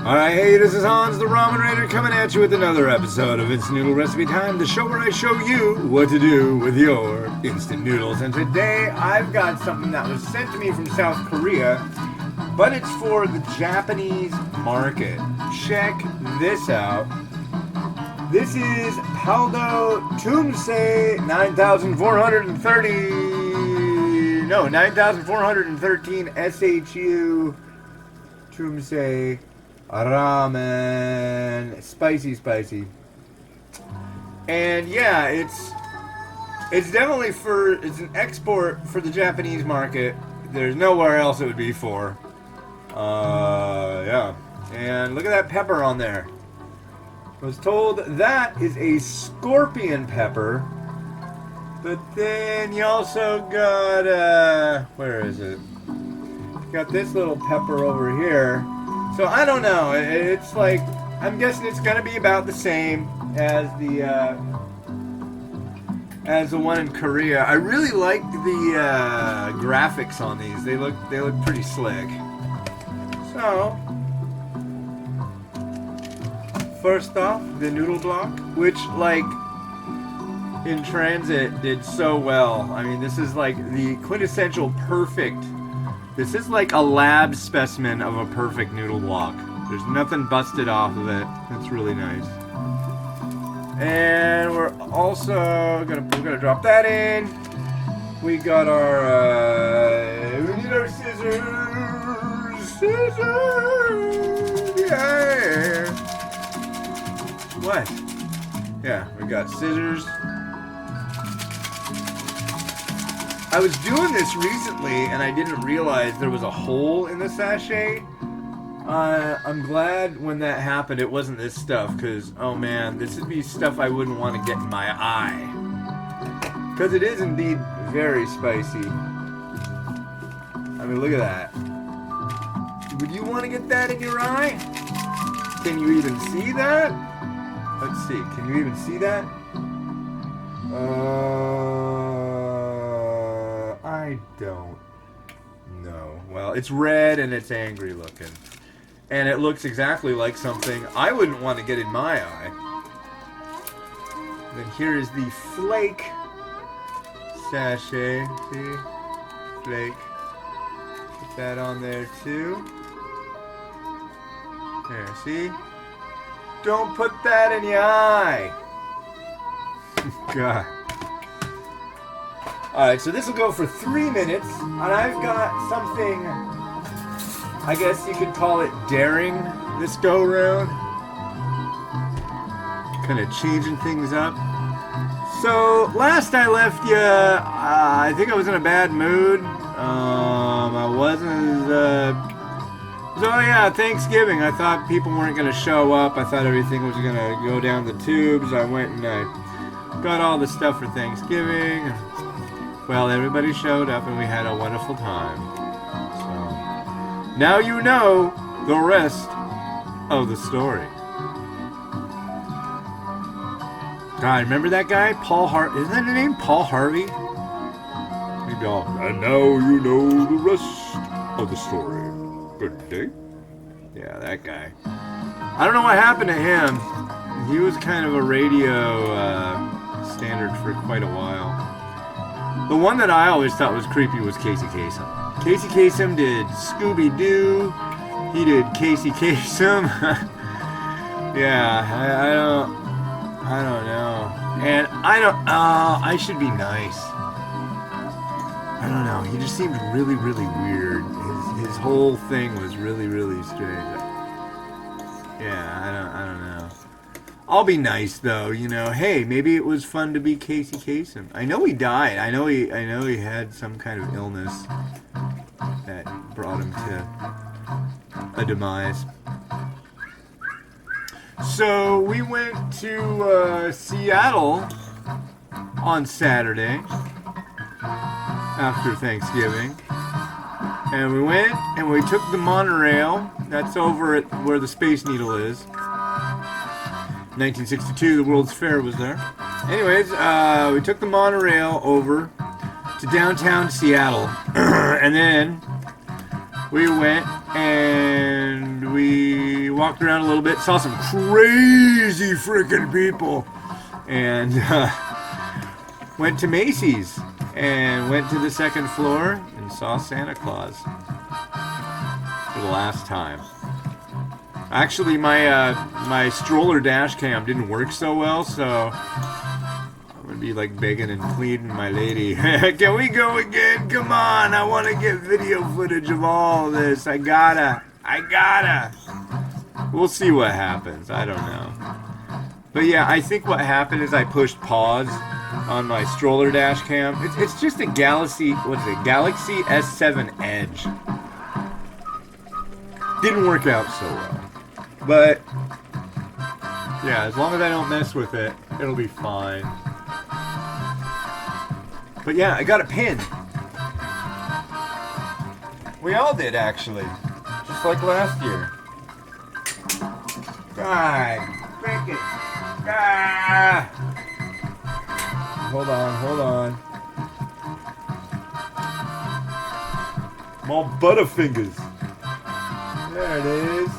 Alright, hey, this is Hans the Ramen Raider coming at you with another episode of Instant Noodle Recipe Time, the show where I show you what to do with your instant noodles. And today I've got something that was sent to me from South Korea, but it's for the Japanese market. Check this out. This is Paldo Teumsae 9413 SHU Teumsae Ramen. Spicy. And yeah, it's definitely it's an export for the Japanese market. There's nowhere else it would be for. Yeah. And look at that pepper on there. I was told that is a scorpion pepper. But then you also got, where is it? Got this little pepper over here. So I don't know. It's like, I'm guessing it's gonna be about the same as the one in Korea. I really like the graphics on these. They look pretty slick. So first off, the noodle block, which like in transit did so well. I mean, this is like the quintessential perfect. This is like a lab specimen of a perfect noodle block. There's nothing busted off of it. It's really nice. And we're also gonna drop that in. We got our we need our scissors. Yeah. What? Yeah, we got scissors. I was doing this recently and I didn't realize there was a hole in the sachet. I'm glad when that happened it wasn't this stuff, because oh man, this would be stuff I wouldn't want to get in my eye. Because it is indeed very spicy. I mean, look at that. Would you want to get that in your eye? Can you even see that? Let's see, can you even see that? I don't know. Well, it's red and it's angry looking. And it looks exactly like something I wouldn't want to get in my eye. Then here is the flake sachet. See? Flake. Put that on there too. There, see? Don't put that in your eye. God. Alright, so this will go for 3 minutes, and I've got something, I guess you could call it daring this go-round. Kind of changing things up. So, last I left you, I think I was in a bad mood. I wasn't so yeah, Thanksgiving, I thought people weren't going to show up. I thought everything was going to go down the tubes. I went and I got all the stuff for Thanksgiving. Well, everybody showed up and we had a wonderful time. So, now you know the rest of the story. God, remember that guy? Paul Harvey. Isn't that his name? Paul Harvey? And now you know the rest of the story. Good day. Yeah, that guy. I don't know what happened to him. He was kind of a radio standard for quite a while. The one that I always thought was creepy was Casey Kasem. Casey Kasem did Scooby-Doo. He did Casey Kasem. Yeah, I don't know. And I should be nice. I don't know. He just seemed really, really weird. His whole thing was really, really strange. Yeah, I don't know. I'll be nice though, you know. Hey, maybe it was fun to be Casey Kasem. I know he died. I know he had some kind of illness that brought him to a demise. So we went to Seattle on Saturday after Thanksgiving. And we went and we took the monorail. That's over at where the Space Needle is. 1962, the World's Fair was there. Anyways, we took the monorail over to downtown Seattle. And then we went and we walked around a little bit, saw some crazy freaking people, and went to Macy's and went to the second floor and saw Santa Claus for the last time. Actually, my stroller dash cam didn't work so well, so I'm gonna be like begging and pleading my lady. Can we go again? Come on, I want to get video footage of all of this. I gotta. We'll see what happens. I don't know. But yeah, I think what happened is I pushed pause on my stroller dash cam. It's just a Galaxy S7 Edge. Didn't work out so well. But yeah, as long as I don't mess with it, it'll be fine. But yeah, I got a pin. We all did, actually. Just like last year. God, break it. Ah! Hold on. I'm all Butterfingers. There it is.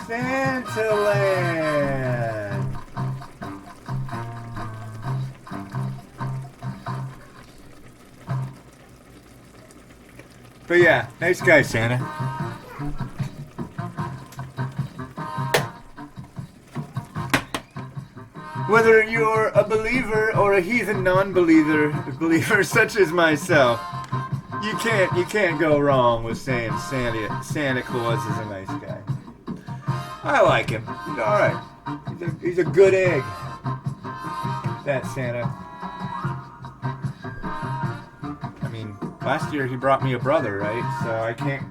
Santa Land. But yeah, nice guy, Santa. Whether you're a believer or a heathen non-believer such as myself, you can't go wrong with saying Santa Claus is a nice guy. I like him. He's all right. He's a good egg. That Santa. I mean, last year he brought me a brother, right? So I can't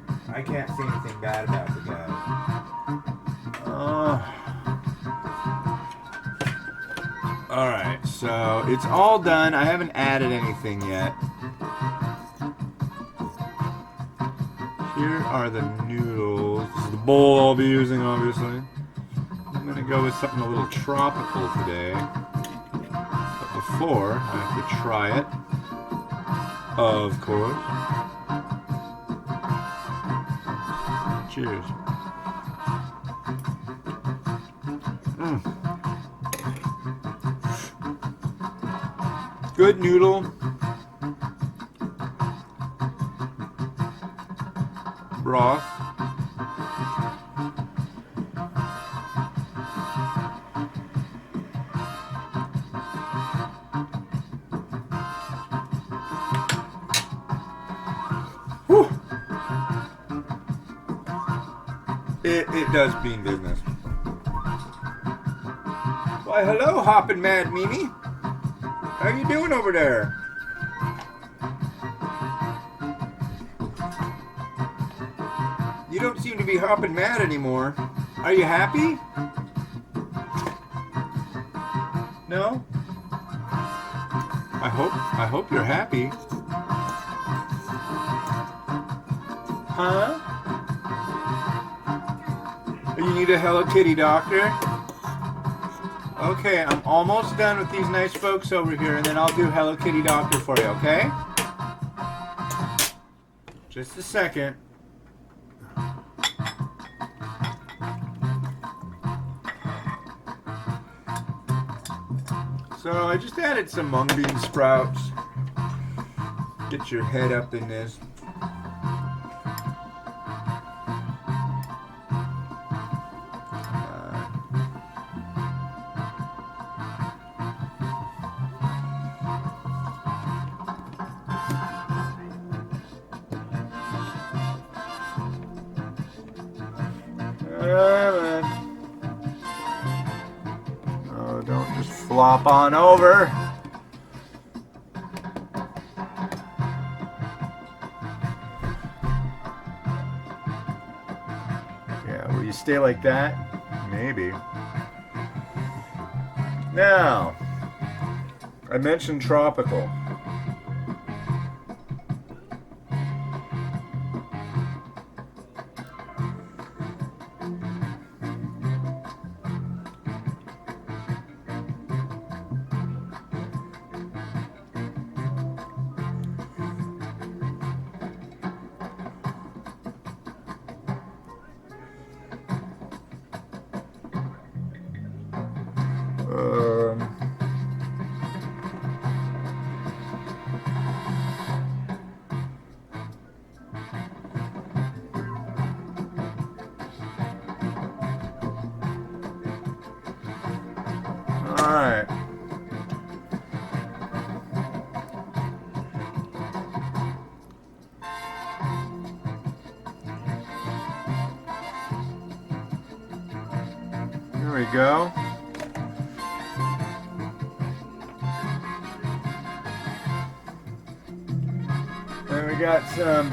say anything bad about the guy. All right, so it's all done. I haven't added anything yet. Here are the noodles. This is the bowl I'll be using, obviously. I'm going to go with something a little tropical today. But before, I have to try it. Of course. Cheers. Good noodle. Broth. Whew. It does bean business. Why, hello, Hoppin' Mad Mimi. How you doing over there? You don't seem to be hopping mad anymore. Are you happy? No? I hope you're happy. Huh? You need a Hello Kitty doctor? Okay, I'm almost done with these nice folks over here, and then I'll do Hello Kitty doctor for you, okay? Just a second. So I just added some mung bean sprouts. Get your head up in this. Oh, don't just flop on over. Yeah, will you stay like that? Maybe. Now, I mentioned tropical. Alright. There we go. And we got some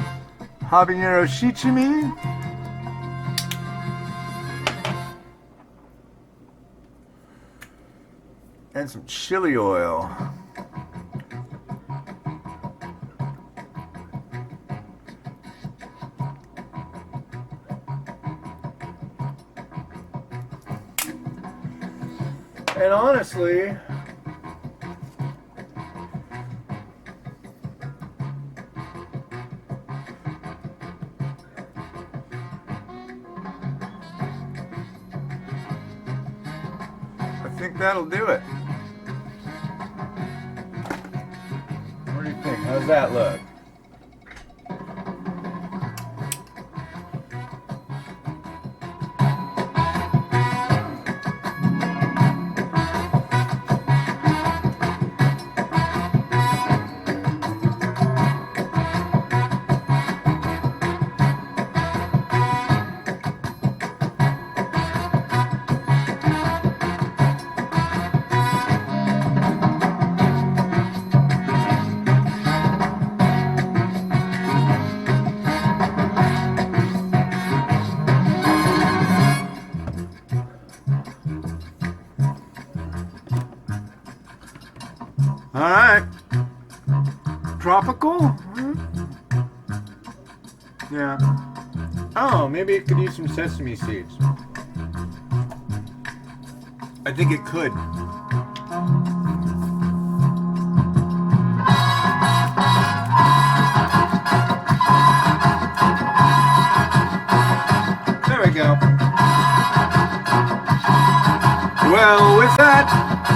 habanero shichimi. And some chili oil. And honestly, I think that'll do it. What do you think? How's that look? Alright. Tropical? Yeah. Oh, maybe it could use some sesame seeds. I think it could. There we go. Well, with that,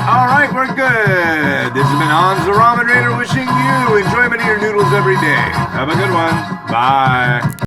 alright, we're good. This has been Hans the Ramen Raider wishing you enjoyment of your noodles every day. Have a good one. Bye.